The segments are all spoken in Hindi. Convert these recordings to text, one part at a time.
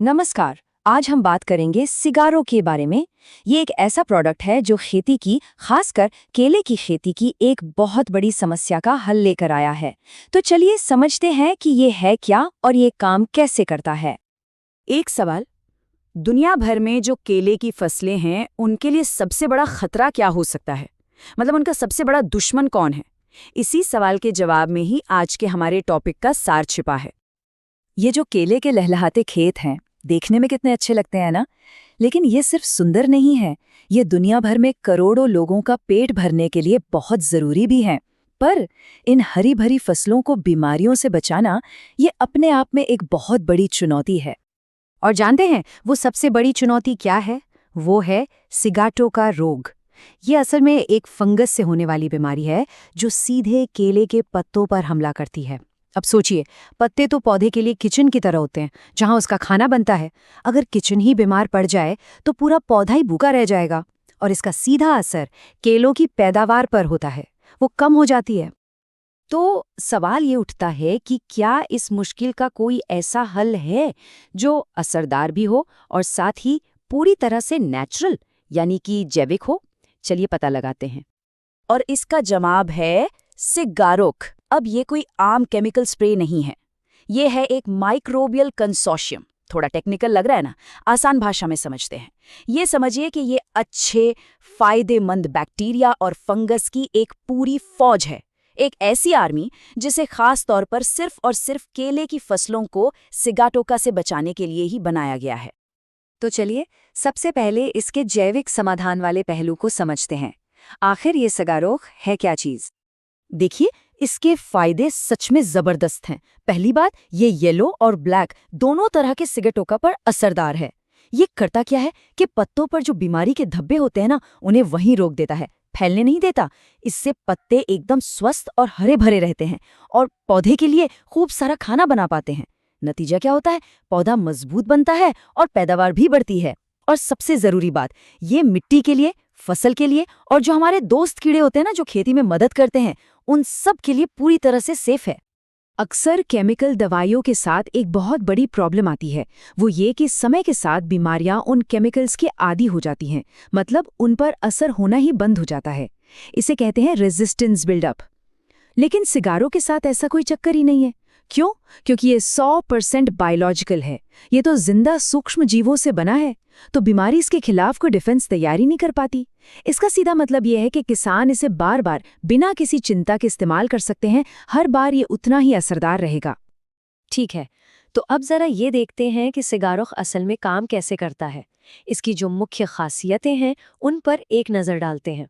नमस्कार। आज हम बात करेंगे सिगारों के बारे में। ये एक ऐसा प्रोडक्ट है जो खेती की, खासकर केले की खेती की एक बहुत बड़ी समस्या का हल लेकर आया है। तो चलिए समझते हैं कि ये है क्या और ये काम कैसे करता है। एक सवाल। दुनिया भर में जो केले की फसलें हैं उनके लिए सबसे बड़ा खतरा क्या हो सकता है? मतलब उनका सबसे बड़ा दुश्मन कौन है? इसी सवाल के जवाब में ही आज के हमारे टॉपिक का सार छिपा है। ये जो केले के लहलहाते खेत हैं, देखने में कितने अच्छे लगते हैं ना? लेकिन ये सिर्फ सुंदर नहीं है, ये दुनिया भर में करोड़ों लोगों का पेट भरने के लिए बहुत जरूरी भी है। पर इन हरी भरी फसलों को बीमारियों से बचाना, ये अपने आप में एक बहुत बड़ी चुनौती है। और जानते हैं वो सबसे बड़ी चुनौती क्या है? वो है सिगाटोका रोग। ये असल में एक फंगस से होने वाली बीमारी है जो सीधे केले के पत्तों पर हमला करती है। अब सोचिए, पत्ते तो पौधे के लिए किचन की तरह होते हैं जहां उसका खाना बनता है। अगर किचन ही बीमार पड़ जाए तो पूरा पौधा ही भूखा रह जाएगा और इसका सीधा असर केलों की पैदावार पर होता है, वो कम हो जाती है। तो सवाल ये उठता है कि क्या इस मुश्किल का कोई ऐसा हल है जो असरदार भी हो और साथ ही पूरी तरह से नेचुरल यानी कि जैविक हो? चलिए पता लगाते हैं। और इसका जवाब है सिगारोक। अब ये कोई आम केमिकल स्प्रे नहीं है, ये है एक माइक्रोबियल कंसोर्शियम। थोड़ा टेक्निकल लग रहा है ना, आसान भाषा में समझते हैं। ये समझिए कि ये अच्छे फायदेमंद बैक्टीरिया और फंगस की एक पूरी फौज है, एक ऐसी आर्मी जिसे खास तौर पर सिर्फ और सिर्फ केले की फसलों को सिगाटोका से बचाने के लिए ही बनाया गया है। तो चलिए सबसे पहले इसके जैविक समाधान वाले पहलू को समझते हैं। आखिर ये सिगारोक है क्या चीज? देखिए, इसके फायदे सच में जबरदस्त हैं। पहली बात, ये येलो और ब्लैक दोनों तरह के सिगाटोका पर असरदार है। ये करता क्या है कि पत्तों पर जो बीमारी के धब्बे होते हैं ना, उन्हें वहीं रोक देता है, फैलने नहीं देता। इससे पत्ते एकदम स्वस्थ और हरे भरे रहते हैं और पौधे के लिए खूब सारा खाना बना पाते हैं। नतीजा क्या होता है? पौधा मजबूत बनता है और पैदावार भी बढ़ती है। और सबसे जरूरी बात, ये मिट्टी के लिए, फसल के लिए और जो हमारे दोस्त कीड़े होते हैं ना, जो खेती में मदद करते हैं, उन सब के लिए पूरी तरह से सेफ है। अक्सर केमिकल दवाइयों के साथ एक बहुत बड़ी प्रॉब्लम आती है, वो ये कि समय के साथ बीमारियां उन केमिकल्स के आदी हो जाती हैं, मतलब उन पर असर होना ही बंद हो जाता है। इसे कहते हैं रेजिस्टेंस बिल्डअप। लेकिन सिगारों के साथ ऐसा कोई चक्कर ही नहीं है। क्यों? क्योंकि ये 100% बायोलॉजिकल है। ये तो जिंदा सूक्ष्म जीवों से बना है, तो बीमारी इसके खिलाफ कोई डिफेंस तैयारी नहीं कर पाती। इसका सीधा मतलब ये है कि किसान इसे बार बार बिना किसी चिंता के इस्तेमाल कर सकते हैं। हर बार ये उतना ही असरदार रहेगा। ठीक है, तो अब जरा ये देखते हैं कि सिगारोक असल में काम कैसे करता है। इसकी जो मुख्य खासियतें हैं उन पर एक नजर डालते हैं।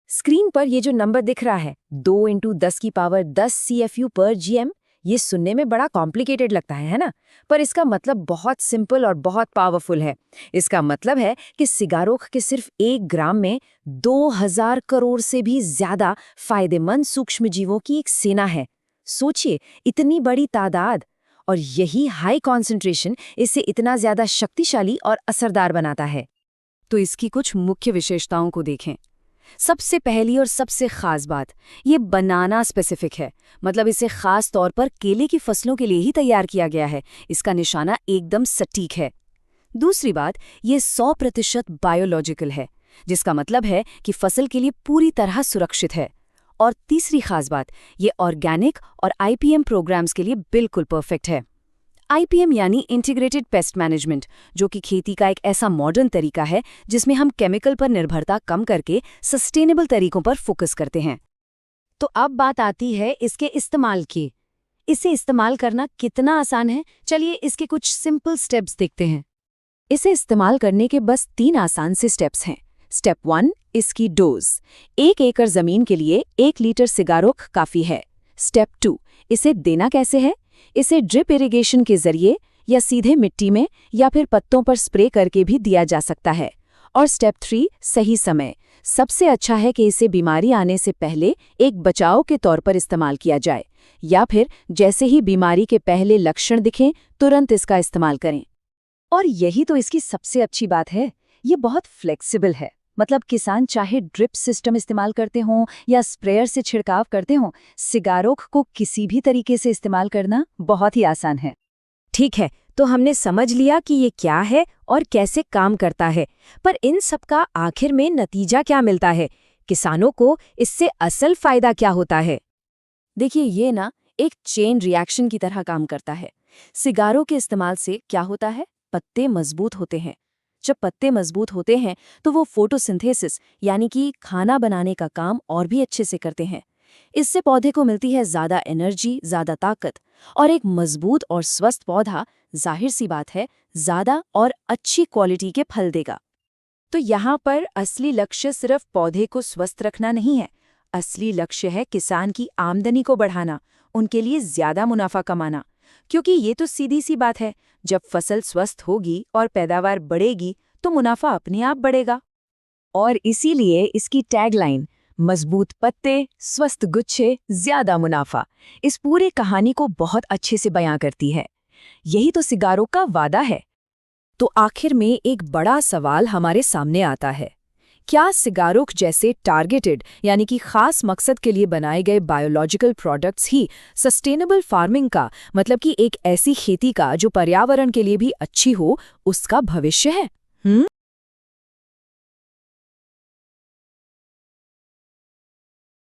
स्क्रीन पर ये जो नंबर दिख रहा है, 2 × 10⁻10 CFU पर GM, ये सुनने में बड़ा कॉम्प्लिकेटेड लगता है ना? पर इसका मतलब बहुत सिंपल और बहुत पावरफुल है। इसका मतलब है कि सिगारोक के सिर्फ 1 ग्राम में 2000 करोड़ से भी ज्यादा फायदेमंद सूक्ष्मजीवों की एक सेना है। सोचिए, इतनी बड़ी तादाद, और यही हाई कॉन्सेंट्रेशन इसे इतना ज्यादा शक्तिशाली और असरदार बनाता है। तो इसकी कुछ मुख्य विशेषताओं को देखें। सबसे पहली और सबसे खास बात, ये बनाना स्पेसिफिक है, मतलब इसे खास तौर पर केले की फसलों के लिए ही तैयार किया गया है। इसका निशाना एकदम सटीक है। दूसरी बात, ये 100% बायोलॉजिकल है, जिसका मतलब है कि फसल के लिए पूरी तरह सुरक्षित है। और तीसरी खास बात, ये ऑर्गेनिक और IPM प्रोग्राम्स के लिए बिल्कुल परफेक्ट है। IPM यानी इंटीग्रेटेड पेस्ट मैनेजमेंट, जो कि खेती का एक ऐसा मॉडर्न तरीका है जिसमें हम केमिकल पर निर्भरता कम करके सस्टेनेबल तरीकों पर फोकस करते हैं। तो अब बात आती है इसके इस्तेमाल की। इसे इस्तेमाल करना कितना आसान है, चलिए इसके कुछ सिंपल स्टेप्स देखते हैं। इसे इस्तेमाल करने के बस 3 आसान से स्टेप्स हैं। स्टेप 1, इसकी डोज। 1 एकड़ जमीन के लिए 1 लीटर सिगारोक काफी है। स्टेप 2, इसे देना कैसे है? इसे ड्रिप इरिगेशन के जरिए या सीधे मिट्टी में या फिर पत्तों पर स्प्रे करके भी दिया जा सकता है। और स्टेप 3, सही समय। सबसे अच्छा है कि इसे बीमारी आने से पहले एक बचाव के तौर पर इस्तेमाल किया जाए, या फिर जैसे ही बीमारी के पहले लक्षण दिखें तुरंत इसका इस्तेमाल करें। और यही तो इसकी सबसे अच्छी बात है, ये बहुत फ्लेक्सिबल है। मतलब किसान चाहे ड्रिप सिस्टम इस्तेमाल करते हों या स्प्रेयर से छिड़काव करते हों, सिगारोक को किसी भी तरीके से इस्तेमाल करना बहुत ही आसान है। ठीक है, तो हमने समझ लिया कि ये क्या है और कैसे काम करता है, पर इन सब का आखिर में नतीजा क्या मिलता है? किसानों को इससे असल फायदा क्या होता है? देखिए, ये ना एक चेन रिएक्शन की तरह काम करता है। सिगारों के इस्तेमाल से क्या होता है? पत्ते मजबूत होते हैं। जब पत्ते मजबूत होते हैं तो वो फोटोसिंथेसिस यानी कि खाना बनाने का काम और भी अच्छे से करते हैं। इससे पौधे को मिलती है ज़्यादा एनर्जी, ज़्यादा ताकत, और एक मजबूत और स्वस्थ पौधा जाहिर सी बात है ज़्यादा और अच्छी क्वालिटी के फल देगा। तो यहाँ पर असली लक्ष्य सिर्फ पौधे को स्वस्थ रखना नहीं है, असली लक्ष्य है किसान की आमदनी को बढ़ाना, उनके लिए ज्यादा मुनाफा कमाना। क्योंकि ये तो सीधी सी बात है, जब फसल स्वस्थ होगी और पैदावार बढ़ेगी तो मुनाफा अपने आप बढ़ेगा। और इसीलिए इसकी टैगलाइन मजबूत पत्ते, स्वस्थ गुच्छे, ज्यादा मुनाफा इस पूरी कहानी को बहुत अच्छे से बयां करती है। यही तो सिगारों का वादा है। तो आखिर में एक बड़ा सवाल हमारे सामने आता है, क्या सिगारों जैसे टारगेटेड यानी कि खास मकसद के लिए बनाए गए बायोलॉजिकल प्रोडक्ट्स ही सस्टेनेबल फार्मिंग का, मतलब कि एक ऐसी खेती का जो पर्यावरण के लिए भी अच्छी हो, उसका भविष्य है?